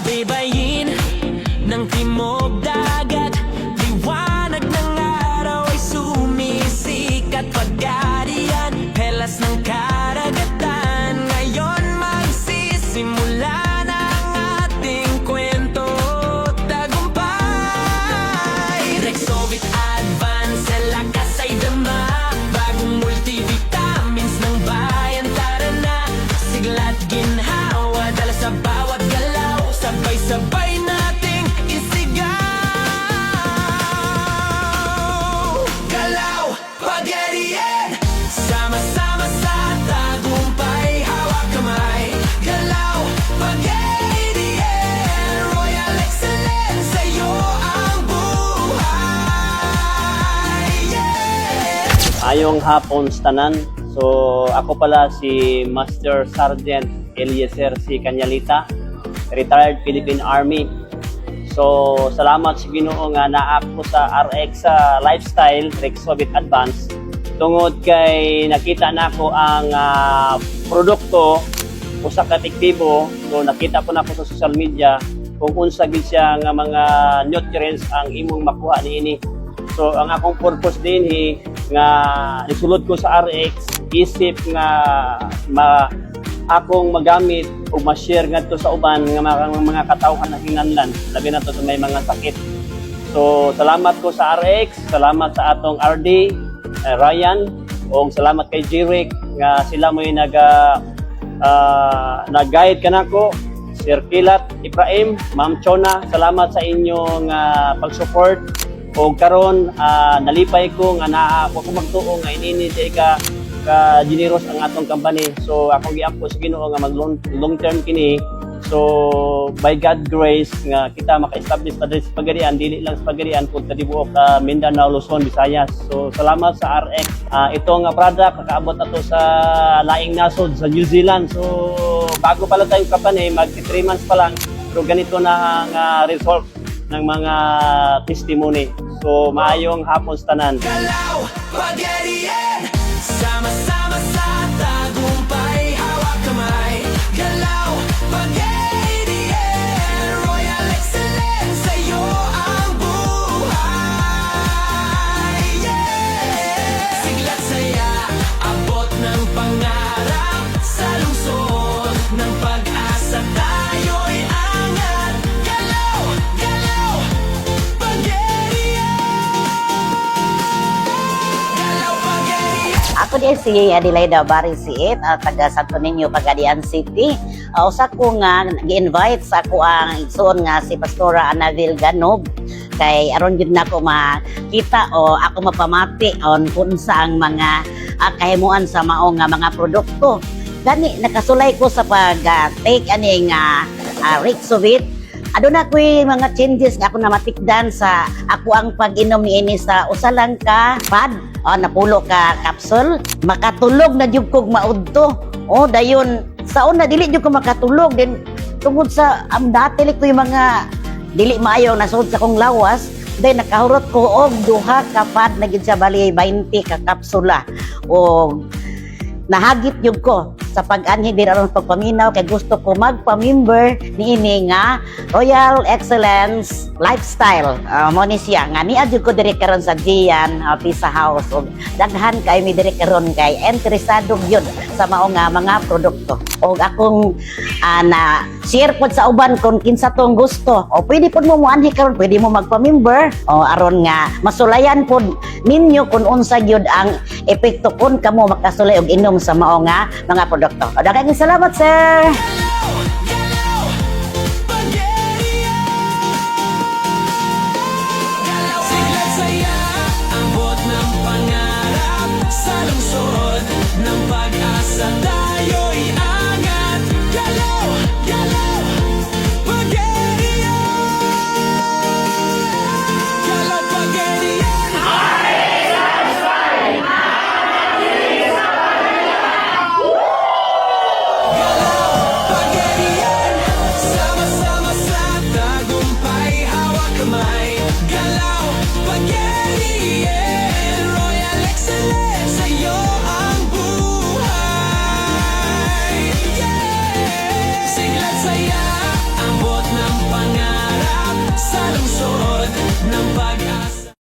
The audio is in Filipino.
baybayin ng timog dagat, liwanag ng araw ay sumisikat. Pagarian, helas ng karagatan, ngayon magsisimula na ang ating kwento. Tagumpay, Rexovit Advance, sa lakas ay dama. Bagong multivitamins ng bayan, tara na. Sigla't ginhawa, dala sa bawat galaw, sabay-sabay nating isigaw. Galaw, pag-ariyan, sama-sama sa tagumpay, hawak kamay. Galaw, pag-ariyan, Royal Excellence, sa'yo ang buhay. Yeah! Ayong hapon sa tanan. So ako pala si Master Sergeant Eliezer C. Cañalita, retired Philippine Army. So salamat sa Ginoo nga naa ko sa RX Lifestyle Rexovit Advance. Tungod kay nakita nako ang produkto usa ka epektibo. So nakita ko nako sa social media kung unsa gid siya nga mga nutrients ang imong makuha niini. So ang akong purpose dinhi nga isulod ko sa RX, isip nga akong magamit o ma-share ngadto sa uban nga mga katawhan na hinganlan, labi na to may mga sakit. So salamat ko sa RX, salamat sa atong RD Ryan, o salamat kay Jirek nga sila mo yung nag-guide kanako. Sir Kilat Ibrahim, Ma'am Chona, salamat sa inyong pag-support. O karon nalipay ko nga naa ako magtuo nga inini ka generous ang atong company. So akong giampo sa Ginoo nga mag long term kini. So by God grace nga kita maka-establish sa Pagadian, dili lang sa Pagadian kun kadibuok Mindanao, Luzon, Visayas. So salamat sa RX. Itong product nakaabot na to sa laing nasod sa New Zealand. So bago pala tayong company, mag 3 months pa lang, pero ganito na ang result ng mga testimony. So maayong hapon sa tanan. Galaw, pag-ariyan, sama-sama sa tagumpay, hawak kamay. Galaw, pag-ariyan, Royal Excellence, sa'yo ang buhay. Yeah! Sigla't saya, abot ng pangarap, sa lungsod ng pag-asa tayo'y angat. Galaw, galaw, pag-ariyan. Galaw, pag-ariyan. Ako din si Adelaida Baring Siit, taga Santo Niño, Pagadian City. Usa ko nga gi-invite sa ako ang igsoon nga si Pastora Anavil Ganob. Kay aron gyud nako makita o ako mapamati on kung saang mga kahimuan sa mao nga mga produkto. Gani nakasulay ko sa pag-take ani nga Rexovit. Aduna ko'y mga changes nga ako na matikdan sa ako ang pag-inom niini sa usa lang ka pad o napulo ka capsule. Makatulog na jud kog maudto. O dayon sa una dili jud ko makatulog din tungod sa dati ko yung mga dili maayo nasud sa kong lawas. Then nakahurot ko og duha ka pad na gid sa bali 20 ka kapsula. O nahagit jud ko sa pag-anhi din aron pagpaminaw kay gusto ko magpa-member niini nga Royal Excellence Lifestyle. Mo ni siya nga niya jud ko diri karon sa Gian Pizza House og daghan kay mi diri karon kay interesado gyud sa mao nga mga produkto. Og akong na share pod sa uban kung kinsa tong gusto. O pwede pod mo anhi karon, pwede mo magpa-member o aron nga masulayan pod ninyo kung unsa gyud ang epekto kun kamo makasulay og inom sa mao nga mga produkto. O daghang salamat, sir.